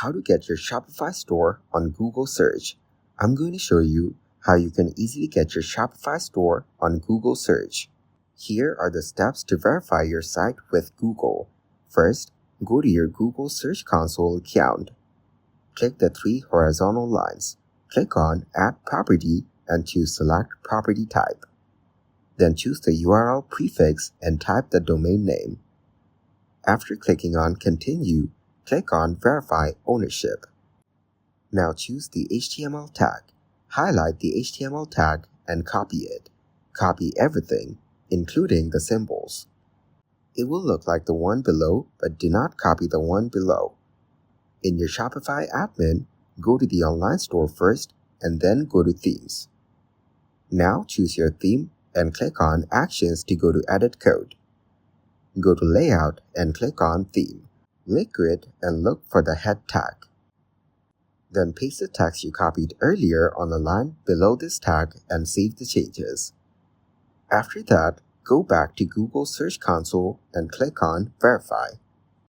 how to get your Shopify store on Google search. I'm going to show you how you can easily get your Shopify store on Google search. Here are the steps to verify your site with Google. First, go to your Google Search Console account. Click the three horizontal lines. Click on Add Property and choose Select Property Type. Then choose the URL prefix and type the domain name. After clicking on Continue, click on Verify Ownership. Now choose the HTML tag. Highlight the HTML tag and copy it. Copy everything, including the symbols. It will look like the one below, but do not copy the one below. In your Shopify admin, go to the online store first and then go to Themes. Now choose your theme and click on Actions to go to Edit Code. Go to Layout and click on Theme. Liquid and look for the head tag. Then paste the text you copied earlier on the line below this tag and save the changes. After that, go back to Google Search Console and click on Verify.